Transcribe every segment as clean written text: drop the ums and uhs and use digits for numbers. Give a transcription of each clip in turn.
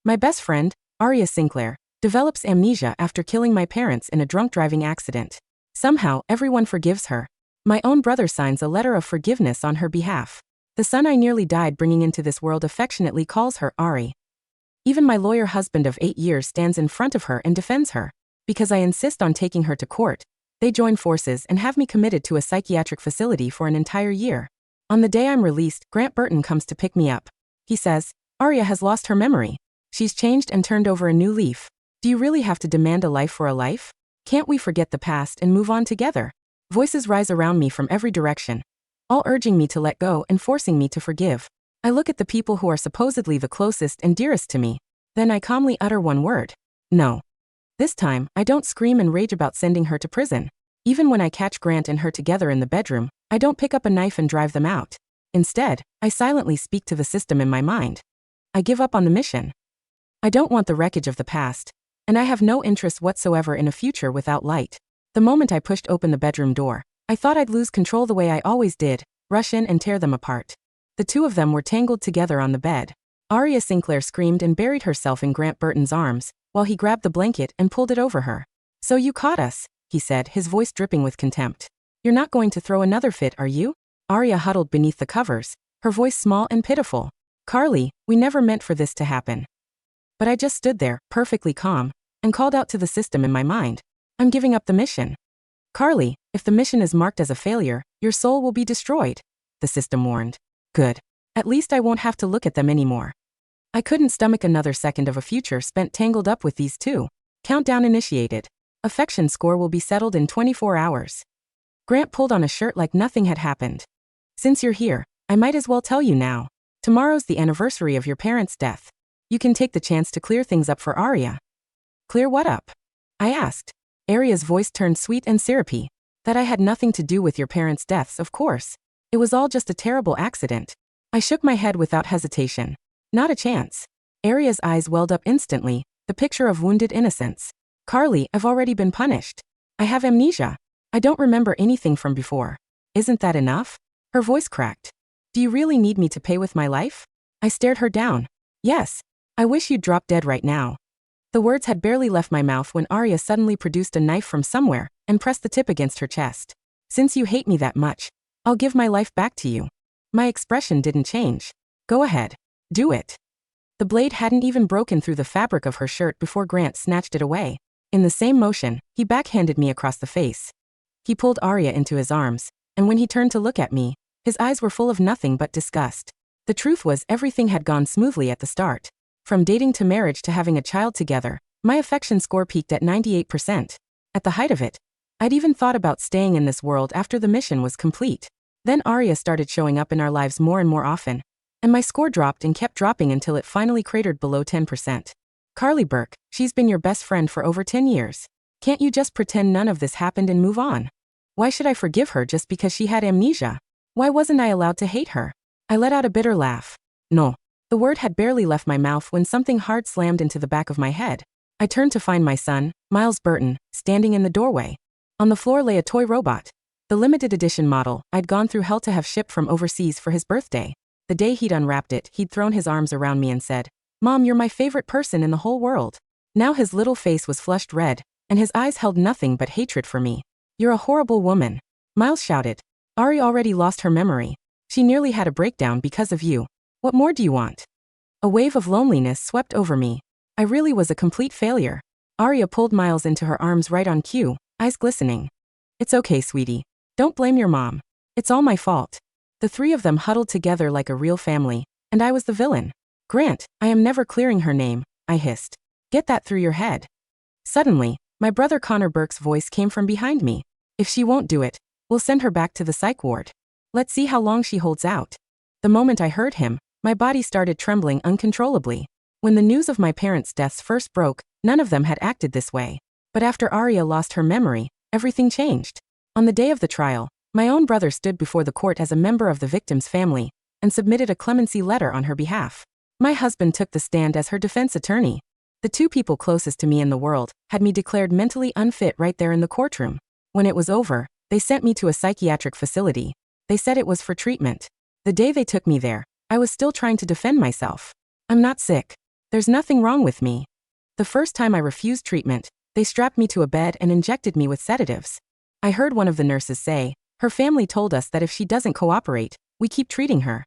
My best friend, Aria Sinclair, develops amnesia after killing my parents in a drunk driving accident. Somehow, everyone forgives her. My own brother signs a letter of forgiveness on her behalf. The son I nearly died bringing into this world affectionately calls her Ari. Even my lawyer husband of 8 years stands in front of her and defends her. Because I insist on taking her to court, they join forces and have me committed to a psychiatric facility for an entire year. On the day I'm released, Grant Burton comes to pick me up. He says, Aria has lost her memory. She's changed and turned over a new leaf. Do you really have to demand a life for a life? Can't we forget the past and move on together? Voices rise around me from every direction, all urging me to let go and forcing me to forgive. I look at the people who are supposedly the closest and dearest to me. Then I calmly utter one word. No. This time, I don't scream and rage about sending her to prison. Even when I catch Grant and her together in the bedroom, I don't pick up a knife and drive them out. Instead, I silently speak to the system in my mind. I give up on the mission. I don't want the wreckage of the past, and I have no interest whatsoever in a future without light. The moment I pushed open the bedroom door, I thought I'd lose control the way I always did, rush in and tear them apart. The two of them were tangled together on the bed. Aria Sinclair screamed and buried herself in Grant Burton's arms, while he grabbed the blanket and pulled it over her. So you caught us, he said, his voice dripping with contempt. You're not going to throw another fit, are you? Aria huddled beneath the covers, her voice small and pitiful. Carly, we never meant for this to happen. But I just stood there, perfectly calm, and called out to the system in my mind. I'm giving up the mission. Carly, if the mission is marked as a failure, your soul will be destroyed, the system warned. Good. At least I won't have to look at them anymore. I couldn't stomach another second of a future spent tangled up with these two. Countdown initiated. Affection score will be settled in 24 hours. Grant pulled on a shirt like nothing had happened. Since you're here, I might as well tell you now. Tomorrow's the anniversary of your parents' death. You can take the chance to clear things up for Aria. Clear what up? I asked. Aria's voice turned sweet and syrupy. That I had nothing to do with your parents' deaths, of course. It was all just a terrible accident. I shook my head without hesitation. Not a chance. Aria's eyes welled up instantly, the picture of wounded innocence. Carly, I've already been punished. I have amnesia. I don't remember anything from before. Isn't that enough? Her voice cracked. Do you really need me to pay with my life? I stared her down. Yes. I wish you'd drop dead right now. The words had barely left my mouth when Aria suddenly produced a knife from somewhere and pressed the tip against her chest. Since you hate me that much, I'll give my life back to you. My expression didn't change. Go ahead. Do it. The blade hadn't even broken through the fabric of her shirt before Grant snatched it away. In the same motion, he backhanded me across the face. He pulled Aria into his arms, and when he turned to look at me, his eyes were full of nothing but disgust. The truth was everything had gone smoothly at the start. From dating to marriage to having a child together, my affection score peaked at 98%. At the height of it, I'd even thought about staying in this world after the mission was complete. Then Aria started showing up in our lives more and more often, and my score dropped and kept dropping until it finally cratered below 10%. Carly Burke, she's been your best friend for over 10 years. Can't you just pretend none of this happened and move on? Why should I forgive her just because she had amnesia? Why wasn't I allowed to hate her? I let out a bitter laugh. No. The word had barely left my mouth when something hard slammed into the back of my head. I turned to find my son, Miles Burton, standing in the doorway. On the floor lay a toy robot. The limited edition model I'd gone through hell to have shipped from overseas for his birthday. The day he'd unwrapped it, he'd thrown his arms around me and said, "Mom, you're my favorite person in the whole world." Now his little face was flushed red, and his eyes held nothing but hatred for me. "You're a horrible woman," Miles shouted. Ari already lost her memory. She nearly had a breakdown because of you. What more do you want? A wave of loneliness swept over me. I really was a complete failure. Aria pulled Miles into her arms right on cue, eyes glistening. "It's okay, sweetie. Don't blame your mom. It's all my fault." The three of them huddled together like a real family, and I was the villain. "Grant, I am never clearing her name," I hissed. "Get that through your head." Suddenly, my brother Connor Burke's voice came from behind me. "If she won't do it, we'll send her back to the psych ward. Let's see how long she holds out." The moment I heard him, my body started trembling uncontrollably. When the news of my parents' deaths first broke, none of them had acted this way. But after Aria lost her memory, everything changed. On the day of the trial, my own brother stood before the court as a member of the victim's family and submitted a clemency letter on her behalf. My husband took the stand as her defense attorney. The two people closest to me in the world had me declared mentally unfit right there in the courtroom. When it was over, they sent me to a psychiatric facility. They said it was for treatment. The day they took me there, I was still trying to defend myself. "I'm not sick. There's nothing wrong with me. The first time I refused treatment, they strapped me to a bed and injected me with sedatives. I heard one of the nurses say, her family told us that if she doesn't cooperate, we keep treating her.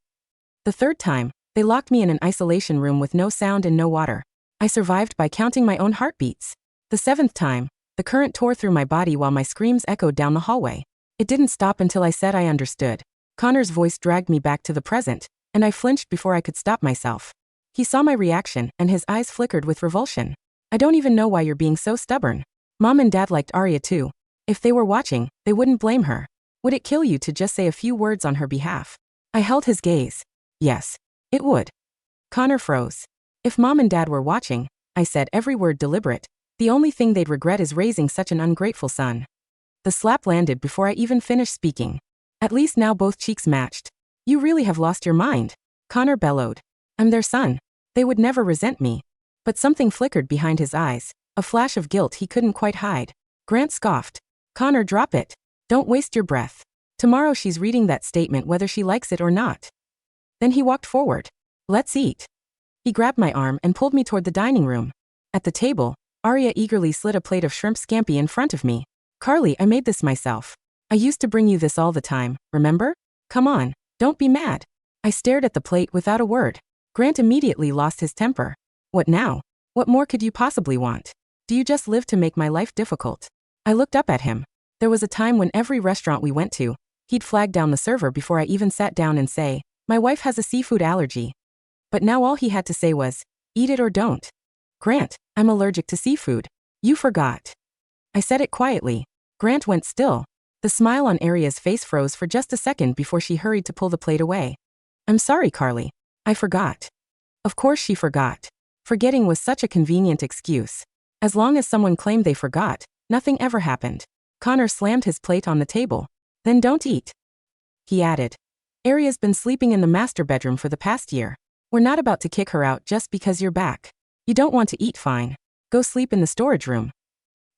The third time, they locked me in an isolation room with no sound and no water. I survived by counting my own heartbeats. The seventh time, the current tore through my body while my screams echoed down the hallway. It didn't stop until I said I understood. Connor's voice dragged me back to the present, and I flinched before I could stop myself. He saw my reaction, and his eyes flickered with revulsion. I don't even know why you're being so stubborn. Mom and Dad liked Aria too. If they were watching, they wouldn't blame her. Would it kill you to just say a few words on her behalf? I held his gaze. Yes, it would. Connor froze. If Mom and Dad were watching, I said, every word deliberate, the only thing they'd regret is raising such an ungrateful son. The slap landed before I even finished speaking. At least now both cheeks matched. You really have lost your mind. Connor bellowed. I'm their son. They would never resent me. But something flickered behind his eyes, a flash of guilt he couldn't quite hide. Grant scoffed. Connor, drop it. Don't waste your breath. Tomorrow she's reading that statement whether she likes it or not. Then he walked forward. Let's eat. He grabbed my arm and pulled me toward the dining room. At the table, Aria eagerly slid a plate of shrimp scampi in front of me. Carly, I made this myself. I used to bring you this all the time, remember? Come on, don't be mad. I stared at the plate without a word. Grant immediately lost his temper. What now? What more could you possibly want? Do you just live to make my life difficult? I looked up at him. There was a time when every restaurant we went to, he'd flag down the server before I even sat down and say, my wife has a seafood allergy. But now all he had to say was, eat it or don't. Grant, I'm allergic to seafood. You forgot. I said it quietly. Grant went still. The smile on Aria's face froze for just a second before she hurried to pull the plate away. I'm sorry, Carly. I forgot. Of course she forgot. Forgetting was such a convenient excuse. As long as someone claimed they forgot, nothing ever happened. Connor slammed his plate on the table. Then don't eat. He added. Aria's been sleeping in the master bedroom for the past year. We're not about to kick her out just because you're back. You don't want to eat, fine. Go sleep in the storage room.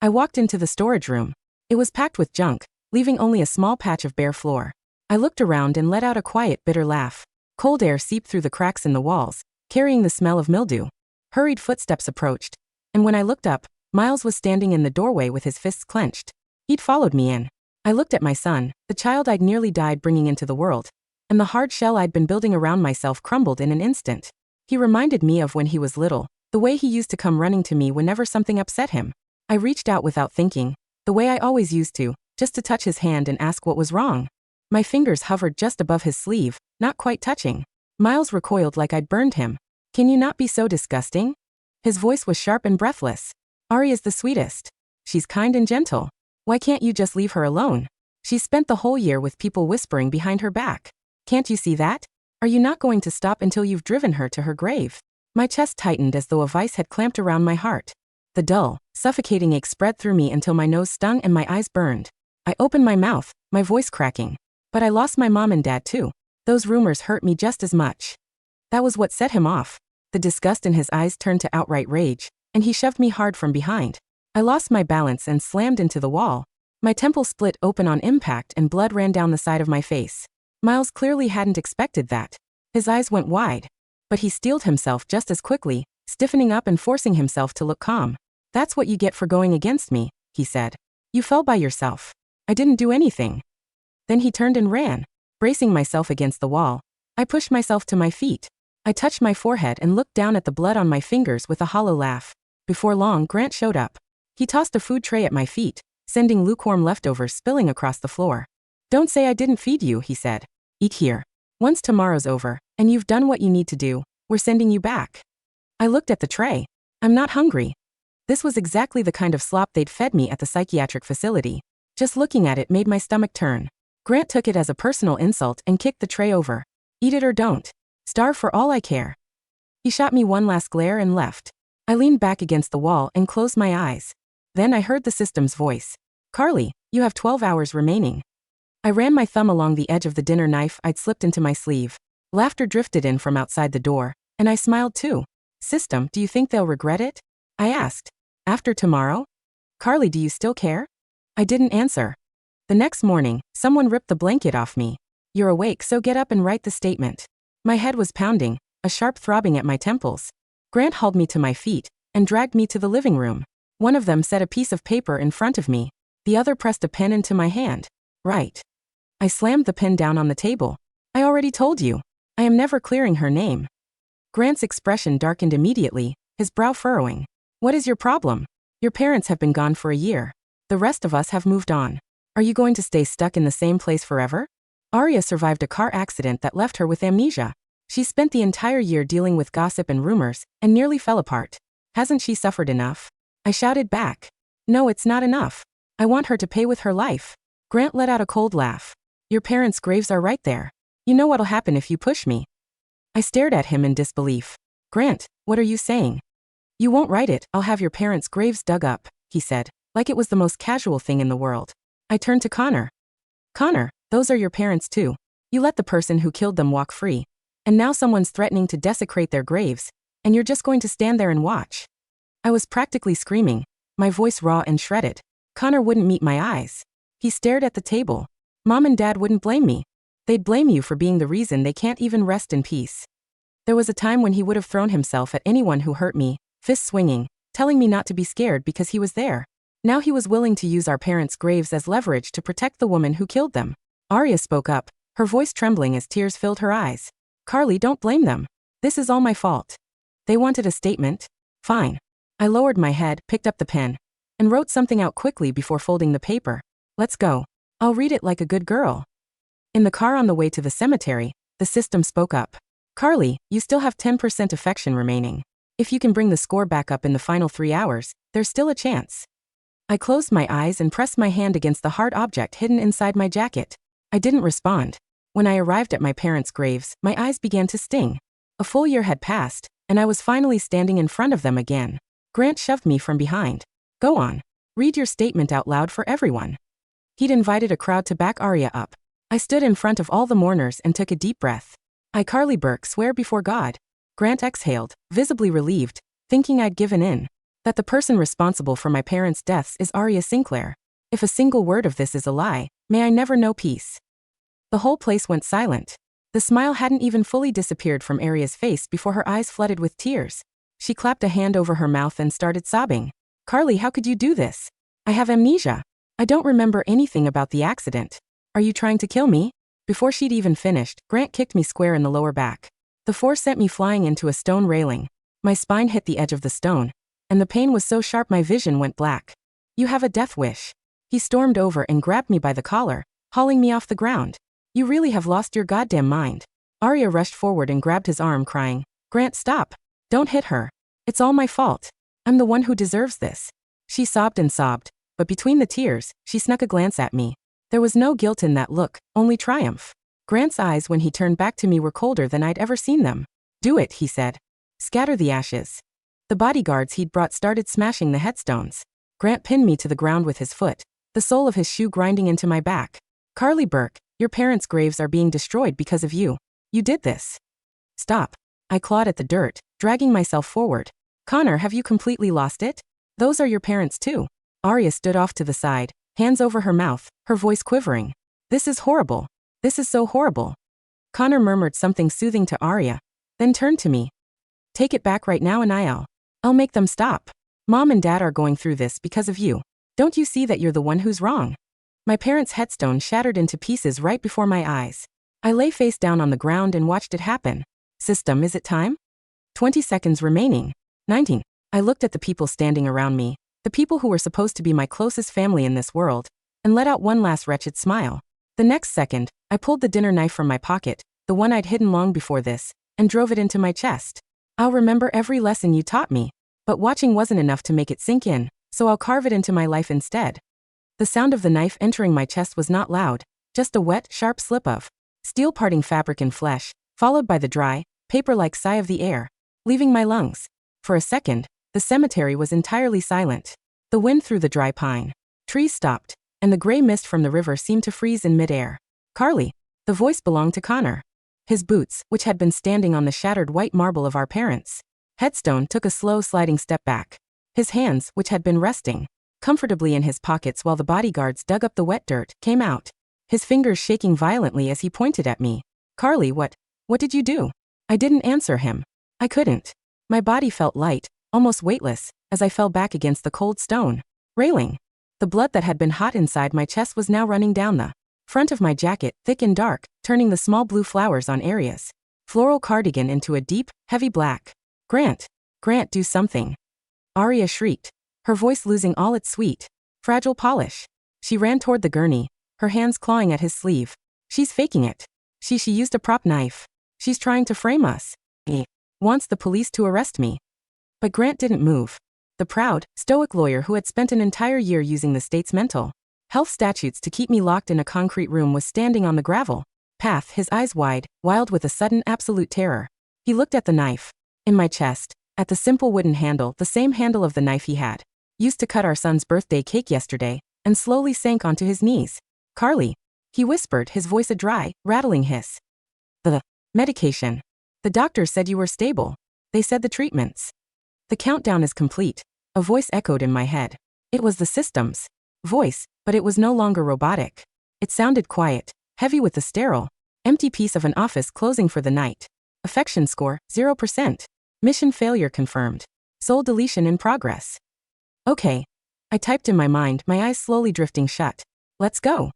I walked into the storage room. It was packed with junk, leaving only a small patch of bare floor. I looked around and let out a quiet, bitter laugh. Cold air seeped through the cracks in the walls, carrying the smell of mildew. Hurried footsteps approached, and when I looked up, Miles was standing in the doorway with his fists clenched. He'd followed me in. I looked at my son, the child I'd nearly died bringing into the world, and the hard shell I'd been building around myself crumbled in an instant. He reminded me of when he was little, the way he used to come running to me whenever something upset him. I reached out without thinking, the way I always used to, just to touch his hand and ask what was wrong. My fingers hovered just above his sleeve, not quite touching. Miles recoiled like I'd burned him. Can you not be so disgusting? His voice was sharp and breathless. Aria's the sweetest. She's kind and gentle. Why can't you just leave her alone? She spent the whole year with people whispering behind her back. Can't you see that? Are you not going to stop until you've driven her to her grave? My chest tightened as though a vice had clamped around my heart. The dull, suffocating ache spread through me until my nose stung and my eyes burned. I opened my mouth, my voice cracking. But I lost my mom and dad too. Those rumors hurt me just as much. That was what set him off. The disgust in his eyes turned to outright rage, and he shoved me hard from behind. I lost my balance and slammed into the wall. My temple split open on impact and blood ran down the side of my face. Miles clearly hadn't expected that. His eyes went wide. But he steeled himself just as quickly, stiffening up and forcing himself to look calm. That's what you get for going against me, he said. You fell by yourself. I didn't do anything. Then he turned and ran. Bracing myself against the wall, I pushed myself to my feet. I touched my forehead and looked down at the blood on my fingers with a hollow laugh. Before long, Grant showed up. He tossed a food tray at my feet, sending lukewarm leftovers spilling across the floor. Don't say I didn't feed you, he said. Eat here. Once tomorrow's over, and you've done what you need to do, we're sending you back. I looked at the tray. I'm not hungry. This was exactly the kind of slop they'd fed me at the psychiatric facility. Just looking at it made my stomach turn. Grant took it as a personal insult and kicked the tray over. Eat it or don't. Starve for all I care. He shot me one last glare and left. I leaned back against the wall and closed my eyes. Then I heard the system's voice. Carly, you have 12 hours remaining. I ran my thumb along the edge of the dinner knife I'd slipped into my sleeve. Laughter drifted in from outside the door, and I smiled too. System, do you think they'll regret it? I asked. After tomorrow? Carly, do you still care? I didn't answer. The next morning, someone ripped the blanket off me. You're awake, so get up and write the statement. My head was pounding, a sharp throbbing at my temples. Grant hauled me to my feet and dragged me to the living room. One of them set a piece of paper in front of me. The other pressed a pen into my hand. Right. I slammed the pen down on the table. I already told you. I am never clearing her name. Grant's expression darkened immediately, his brow furrowing. What is your problem? Your parents have been gone for a year. The rest of us have moved on. Are you going to stay stuck in the same place forever? Aria survived a car accident that left her with amnesia. She spent the entire year dealing with gossip and rumors, and nearly fell apart. Hasn't she suffered enough? I shouted back. No, it's not enough. I want her to pay with her life. Grant let out a cold laugh. Your parents' graves are right there. You know what'll happen if you push me. I stared at him in disbelief. Grant, what are you saying? You won't write it, I'll have your parents' graves dug up, he said, like it was the most casual thing in the world. I turned to Connor. Connor, those are your parents too. You let the person who killed them walk free. And now someone's threatening to desecrate their graves, and you're just going to stand there and watch. I was practically screaming, my voice raw and shredded. Connor wouldn't meet my eyes. He stared at the table. Mom and Dad wouldn't blame me. They'd blame you for being the reason they can't even rest in peace. There was a time when he would have thrown himself at anyone who hurt me, fists swinging, telling me not to be scared because he was there. Now he was willing to use our parents' graves as leverage to protect the woman who killed them. Aria spoke up, her voice trembling as tears filled her eyes. Carly, don't blame them. This is all my fault. They wanted a statement? Fine. I lowered my head, picked up the pen, and wrote something out quickly before folding the paper. Let's go. I'll read it like a good girl. In the car on the way to the cemetery, the system spoke up. Carly, you still have 10% affection remaining. If you can bring the score back up in the final 3 hours, there's still a chance. I closed my eyes and pressed my hand against the hard object hidden inside my jacket. I didn't respond. When I arrived at my parents' graves, my eyes began to sting. A full year had passed, and I was finally standing in front of them again. Grant shoved me from behind. Go on. Read your statement out loud for everyone. He'd invited a crowd to back Aria up. I stood in front of all the mourners and took a deep breath. I, Carly Burke, swear before God. Grant exhaled, visibly relieved, thinking I'd given in. That the person responsible for my parents' deaths is Aria Sinclair. If a single word of this is a lie, may I never know peace. The whole place went silent. The smile hadn't even fully disappeared from Aria's face before her eyes flooded with tears. She clapped a hand over her mouth and started sobbing. Carly, how could you do this? I have amnesia. I don't remember anything about the accident. Are you trying to kill me? Before she'd even finished, Grant kicked me square in the lower back. The force sent me flying into a stone railing. My spine hit the edge of the stone, and the pain was so sharp my vision went black. You have a death wish. He stormed over and grabbed me by the collar, hauling me off the ground. You really have lost your goddamn mind. Aria rushed forward and grabbed his arm, crying, Grant, stop. Don't hit her. It's all my fault. I'm the one who deserves this. She sobbed and sobbed, but between the tears, she snuck a glance at me. There was no guilt in that look, only triumph. Grant's eyes when he turned back to me were colder than I'd ever seen them. Do it, he said. Scatter the ashes. The bodyguards he'd brought started smashing the headstones. Grant pinned me to the ground with his foot, the sole of his shoe grinding into my back. Carly Burke, your parents' graves are being destroyed because of you. You did this. Stop. I clawed at the dirt, dragging myself forward. Connor, have you completely lost it? Those are your parents too. Aria stood off to the side, hands over her mouth, her voice quivering. This is horrible. This is so horrible. Connor murmured something soothing to Aria, then turned to me. Take it back right now and I'll make them stop. Mom and Dad are going through this because of you. Don't you see that you're the one who's wrong? My parents' headstone shattered into pieces right before my eyes. I lay face down on the ground and watched it happen. System, is it time? 20 seconds remaining. 19. I looked at the people standing around me, the people who were supposed to be my closest family in this world, and let out one last wretched smile. The next second, I pulled the dinner knife from my pocket, the one I'd hidden long before this, and drove it into my chest. I'll remember every lesson you taught me, but watching wasn't enough to make it sink in, so I'll carve it into my life instead. The sound of the knife entering my chest was not loud, just a wet, sharp slip of steel parting fabric and flesh, followed by the dry, paper-like sigh of the air, leaving my lungs. For a second, the cemetery was entirely silent. The wind through the dry pine trees stopped, and the gray mist from the river seemed to freeze in midair. Carly. The voice belonged to Connor. His boots, which had been standing on the shattered white marble of our parents' headstone, took a slow sliding step back. His hands, which had been resting comfortably in his pockets while the bodyguards dug up the wet dirt, came out. His fingers shaking violently as he pointed at me. Carly, what did you do? I didn't answer him. I couldn't. My body felt light, almost weightless, as I fell back against the cold stone railing. The blood that had been hot inside my chest was now running down the front of my jacket, thick and dark, turning the small blue flowers on Aria's floral cardigan into a deep, heavy black. Grant, do something. Aria shrieked, her voice losing all its sweet, fragile polish. She ran toward the gurney, her hands clawing at his sleeve. She's faking it. She used a prop knife. She's trying to frame us. He wants the police to arrest me. But Grant didn't move. The proud, stoic lawyer who had spent an entire year using the state's mental health statutes to keep me locked in a concrete room was standing on the gravel path, his eyes wide, wild with a sudden absolute terror. He looked at the knife in my chest, at the simple wooden handle, the same handle of the knife he had used to cut our son's birthday cake yesterday, and slowly sank onto his knees. Carly, he whispered, his voice a dry, rattling hiss. The medication. The doctors said you were stable. They said the treatments. The countdown is complete. A voice echoed in my head. It was the system's voice, but it was no longer robotic. It sounded quiet, heavy with the sterile, empty piece of an office closing for the night. Affection score, 0%. Mission failure confirmed. Soul deletion in progress. Okay. I typed in my mind, my eyes slowly drifting shut. Let's go.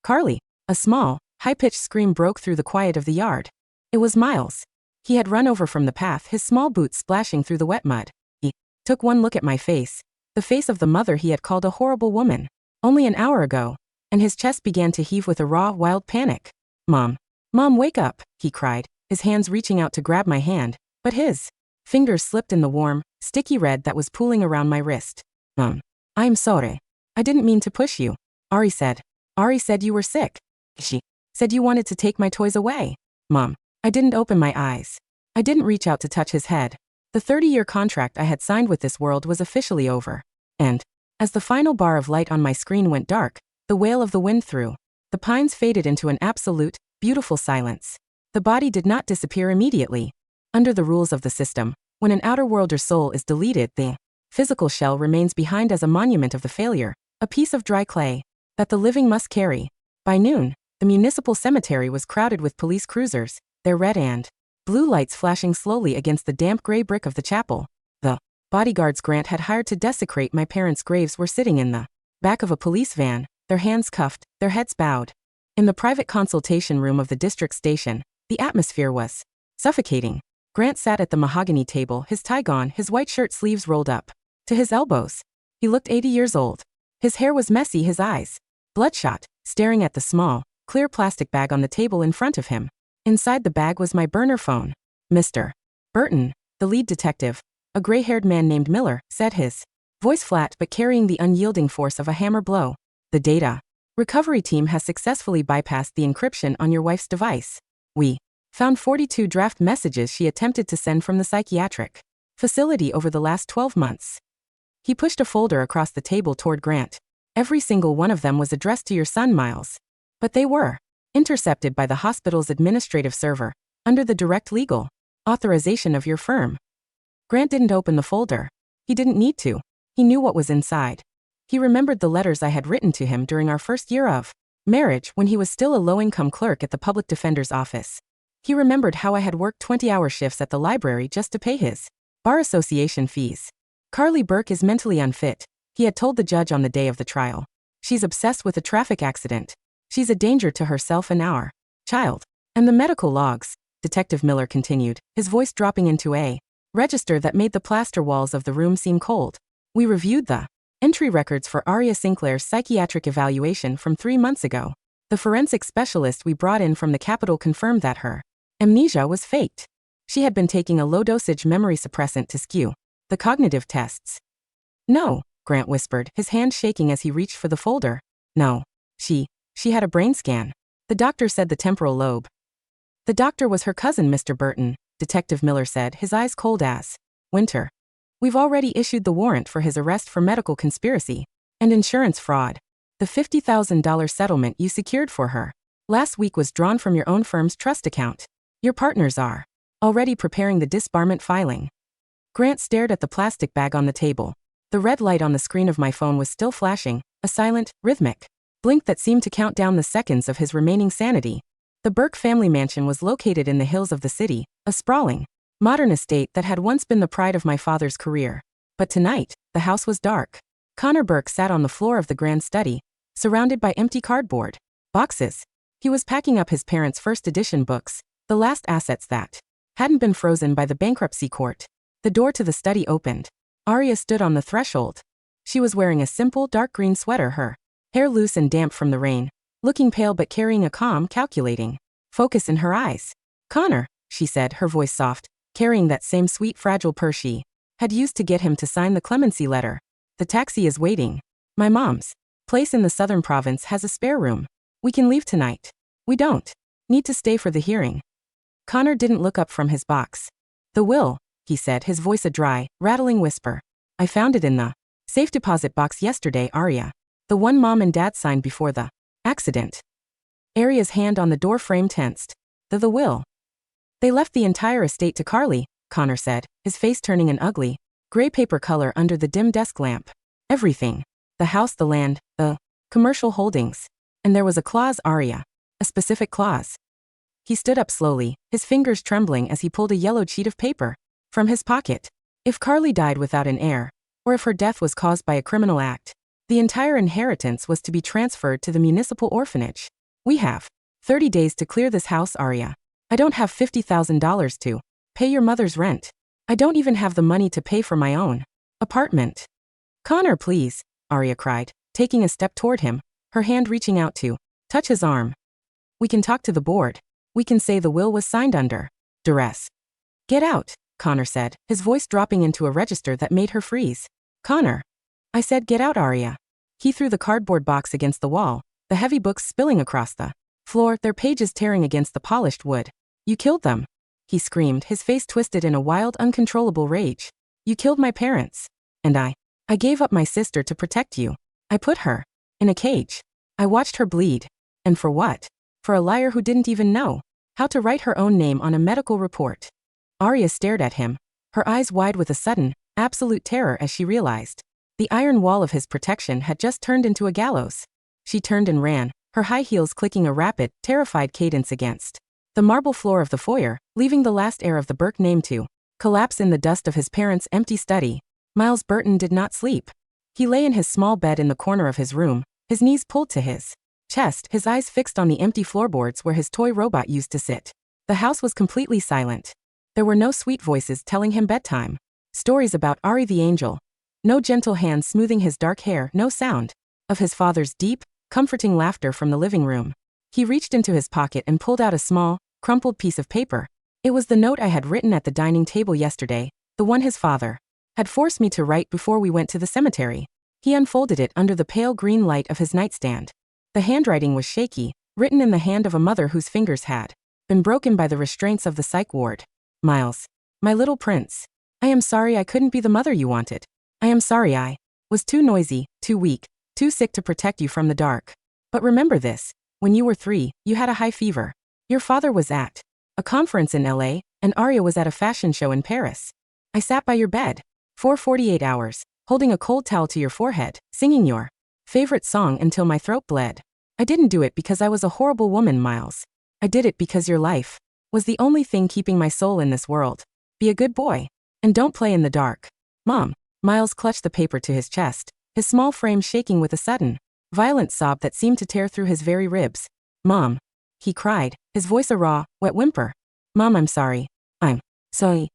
Carly. A small, high-pitched scream broke through the quiet of the yard. It was Miles. He had run over from the path, his small boots splashing through the wet mud. He took one look at my face, the face of the mother he had called a horrible woman only an hour ago, and his chest began to heave with a raw, wild panic. Mom, wake up, he cried, his hands reaching out to grab my hand, but his fingers slipped in the warm, sticky red that was pooling around my wrist. I'm sorry. I didn't mean to push you, Ari said. Ari said you were sick. She said you wanted to take my toys away. Mom, I didn't open my eyes. I didn't reach out to touch his head. The 30-year contract I had signed with this world was officially over. And, as the final bar of light on my screen went dark, the wail of the wind through the pines faded into an absolute, beautiful silence. The body did not disappear immediately. Under the rules of the system, when an outer-worlder soul is deleted, the physical shell remains behind as a monument of the failure, a piece of dry clay that the living must carry. By noon, the municipal cemetery was crowded with police cruisers, their red and blue lights flashing slowly against the damp gray brick of the chapel. The bodyguards Grant had hired to desecrate my parents' graves were sitting in the back of a police van, their hands cuffed, their heads bowed. In the private consultation room of the district station, the atmosphere was suffocating. Grant sat at the mahogany table, his tie gone, his white shirt sleeves rolled up to his elbows. He looked 80 years old. His hair was messy, his eyes bloodshot, staring at the small, clear plastic bag on the table in front of him. Inside the bag was my burner phone. Mr. Burton, the lead detective, a gray-haired man named Miller, said, his voice flat but carrying the unyielding force of a hammer blow. The data recovery team has successfully bypassed the encryption on your wife's device. We found 42 draft messages she attempted to send from the psychiatric facility over the last 12 months. He pushed a folder across the table toward Grant. Every single one of them was addressed to your son, Miles. But they were intercepted by the hospital's administrative server, under the direct legal authorization of your firm. Grant didn't open the folder. He didn't need to. He knew what was inside. He remembered the letters I had written to him during our first year of marriage when he was still a low-income clerk at the public defender's office. He remembered how I had worked 20-hour shifts at the library just to pay his bar association fees. Carly Burke is mentally unfit, he had told the judge on the day of the trial. She's obsessed with a traffic accident. She's a danger to herself and our child. And the medical logs, Detective Miller continued, his voice dropping into a register that made the plaster walls of the room seem cold. We reviewed the entry records for Aria Sinclair's psychiatric evaluation from 3 months ago. The forensic specialist we brought in from the Capitol confirmed that her amnesia was faked. She had been taking a low-dosage memory suppressant to skew the cognitive tests. No, Grant whispered, his hand shaking as he reached for the folder. No. She had a brain scan. The doctor said the temporal lobe. The doctor was her cousin, Mr. Burton, Detective Miller said, his eyes cold as winter. We've already issued the warrant for his arrest for medical conspiracy and insurance fraud. The $50,000 settlement you secured for her last week was drawn from your own firm's trust account. Your partners are already preparing the disbarment filing. Grant stared at the plastic bag on the table. The red light on the screen of my phone was still flashing, a silent, rhythmic blink that seemed to count down the seconds of his remaining sanity. The Burke family mansion was located in the hills of the city, a sprawling modern estate that had once been the pride of my father's career. But tonight, the house was dark. Connor Burke sat on the floor of the grand study, surrounded by empty cardboard boxes. He was packing up his parents' first edition books, the last assets that hadn't been frozen by the bankruptcy court. The door to the study opened. Aria stood on the threshold. She was wearing a simple dark green sweater, her hair loose and damp from the rain, looking pale but carrying a calm, calculating focus in her eyes. "Connor," she said, her voice soft, carrying that same sweet, fragile purr she had used to get him to sign the clemency letter. "The taxi is waiting. My mom's place in the southern province has a spare room. We can leave tonight. We don't need to stay for the hearing." Connor didn't look up from his box. "The will," he said, his voice a dry, rattling whisper. "I found it in the safe deposit box yesterday, Aria. The one Mom and Dad signed before the accident." Aria's hand on the door frame tensed. The will. "They left the entire estate to Carly," Connor said, his face turning an ugly, gray paper color under the dim desk lamp. "Everything. The house, the land, the commercial holdings. And there was a clause, Aria. A specific clause." He stood up slowly, his fingers trembling as he pulled a yellowed sheet of paper from his pocket. "If Carly died without an heir, or if her death was caused by a criminal act, the entire inheritance was to be transferred to the municipal orphanage. We have 30 days to clear this house, Aria. I don't have $50,000 to pay your mother's rent. I don't even have the money to pay for my own apartment." "Connor, please," Aria cried, taking a step toward him, her hand reaching out to touch his arm. "We can talk to the board. We can say the will was signed under duress." "Get out," Connor said, his voice dropping into a register that made her freeze. "Connor." "I said get out, Aria." He threw the cardboard box against the wall, the heavy books spilling across the floor, their pages tearing against the polished wood. "You killed them," he screamed, his face twisted in a wild, uncontrollable rage. "You killed my parents. And I gave up my sister to protect you. I put her in a cage. I watched her bleed. And for what? For a liar who didn't even know how to write her own name on a medical report." Aria stared at him, her eyes wide with a sudden, absolute terror as she realized the iron wall of his protection had just turned into a gallows. She turned and ran, her high heels clicking a rapid, terrified cadence against the marble floor of the foyer, leaving the last heir of the Burke name to collapse in the dust of his parents' empty study. Miles Burton did not sleep. He lay in his small bed in the corner of his room, his knees pulled to his chest, his eyes fixed on the empty floorboards where his toy robot used to sit. The house was completely silent. There were no sweet voices telling him bedtime stories about Ari the angel. No gentle hands smoothing his dark hair, no sound of his father's deep, comforting laughter from the living room. He reached into his pocket and pulled out a small, crumpled piece of paper. It was the note I had written at the dining table yesterday, the one his father had forced me to write before we went to the cemetery. He unfolded it under the pale green light of his nightstand. The handwriting was shaky, written in the hand of a mother whose fingers had been broken by the restraints of the psych ward. "Miles, my little prince, I am sorry I couldn't be the mother you wanted. I am sorry I was too noisy, too weak, too sick to protect you from the dark. But remember this, when you were 3, you had a high fever. Your father was at a conference in LA, and Aria was at a fashion show in Paris. I sat by your bed for 48 hours, holding a cold towel to your forehead, singing your favorite song until my throat bled. I didn't do it because I was a horrible woman, Miles. I did it because your life was the only thing keeping my soul in this world. Be a good boy. And don't play in the dark." "Mom." Miles clutched the paper to his chest, his small frame shaking with a sudden, violent sob that seemed to tear through his very ribs. "Mom," he cried, his voice a raw, wet whimper. "Mom, I'm sorry. I'm sorry."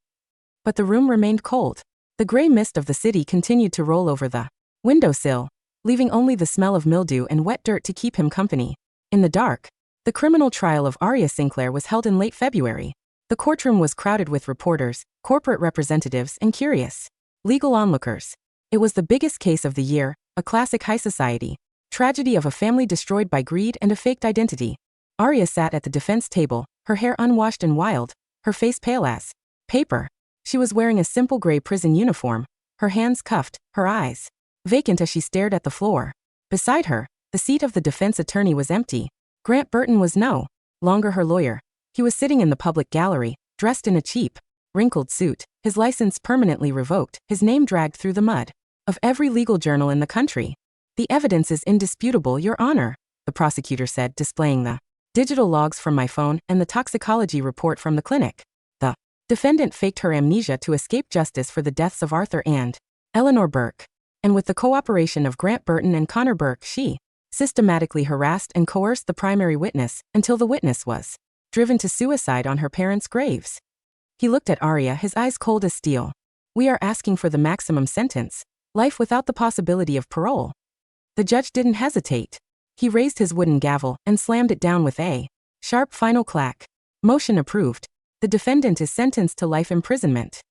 But the room remained cold. The gray mist of the city continued to roll over the windowsill, leaving only the smell of mildew and wet dirt to keep him company. In the dark, the criminal trial of Aria Sinclair was held in late February. The courtroom was crowded with reporters, corporate representatives, and curious legal onlookers. It was the biggest case of the year, a classic high society tragedy of a family destroyed by greed and a faked identity. Aria sat at the defense table, her hair unwashed and wild, her face pale as paper. She was wearing a simple gray prison uniform, her hands cuffed, her eyes vacant as she stared at the floor. Beside her, the seat of the defense attorney was empty. Grant Burton was no longer her lawyer. He was sitting in the public gallery, dressed in a cheap, wrinkled suit, his license permanently revoked, his name dragged through the mud of every legal journal in the country. "The evidence is indisputable, Your Honor," the prosecutor said, displaying the digital logs from my phone and the toxicology report from the clinic. The Defendant faked her amnesia to escape justice for the deaths of Arthur and Eleanor Burke. And with the cooperation of Grant Burton and Connor Burke, she systematically harassed and coerced the primary witness until the witness was driven to suicide on her parents' graves. He looked at Aria, his eyes cold as steel. We are asking for the maximum sentence, life without the possibility of parole. The judge didn't hesitate. He raised his wooden gavel and slammed it down with a sharp final clack. Motion approved. The defendant is sentenced to life imprisonment.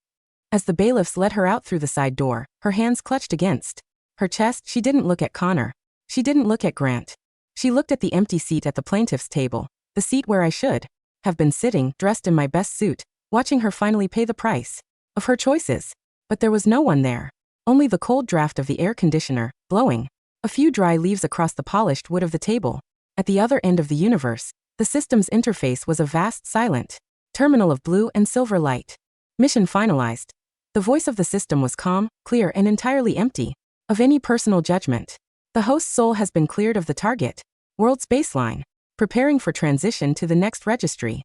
As the bailiffs led her out through the side door, her hands clutched against her chest, she didn't look at Connor. She didn't look at Grant. She looked at the empty seat at the plaintiff's table, the seat where I should have been sitting, dressed in my best suit, watching her finally pay the price of her choices. But there was no one there. Only the cold draft of the air conditioner, blowing a few dry leaves across the polished wood of the table. At the other end of the universe, the system's interface was a vast, silent terminal of blue and silver light. Mission finalized. The voice of the system was calm, clear, and entirely empty of any personal judgment. The host's soul has been cleared of the target world's baseline, preparing for transition to the next registry.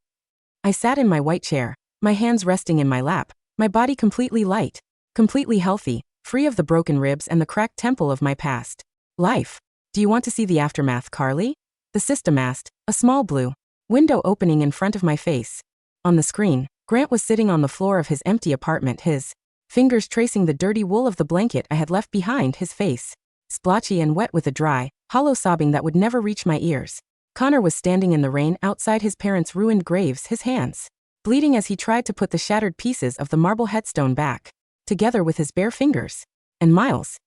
I sat in my white chair, my hands resting in my lap, my body completely light, completely healthy, free of the broken ribs and the cracked temple of my past life. Do you want to see the aftermath, Carly? The system asked, a small blue window opening in front of my face. On the screen, Grant was sitting on the floor of his empty apartment, his fingers tracing the dirty wool of the blanket I had left behind, his face splotchy and wet with a dry, hollow sobbing that would never reach my ears. Connor was standing in the rain outside his parents' ruined graves, his hands bleeding as he tried to put the shattered pieces of the marble headstone back together with his bare fingers. And Miles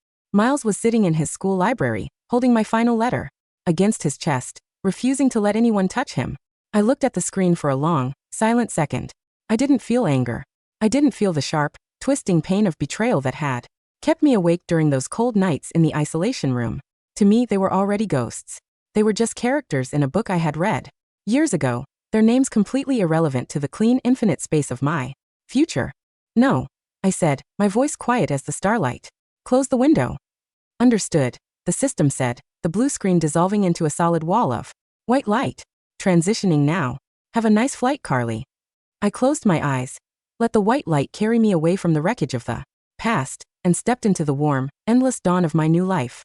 was sitting in his school library, holding my final letter against his chest, refusing to let anyone touch him. I looked at the screen for a long, silent second. I didn't feel anger. I didn't feel the sharp, twisting pain of betrayal that had kept me awake during those cold nights in the isolation room. To me, they were already ghosts. They were just characters in a book I had read years ago, their names completely irrelevant to the clean, infinite space of my future. No, I said, my voice quiet as the starlight. Close the window. Understood, the system said, the blue screen dissolving into a solid wall of white light. Transitioning now. Have a nice flight, Carly. I closed my eyes, let the white light carry me away from the wreckage of the past, and stepped into the warm, endless dawn of my new life.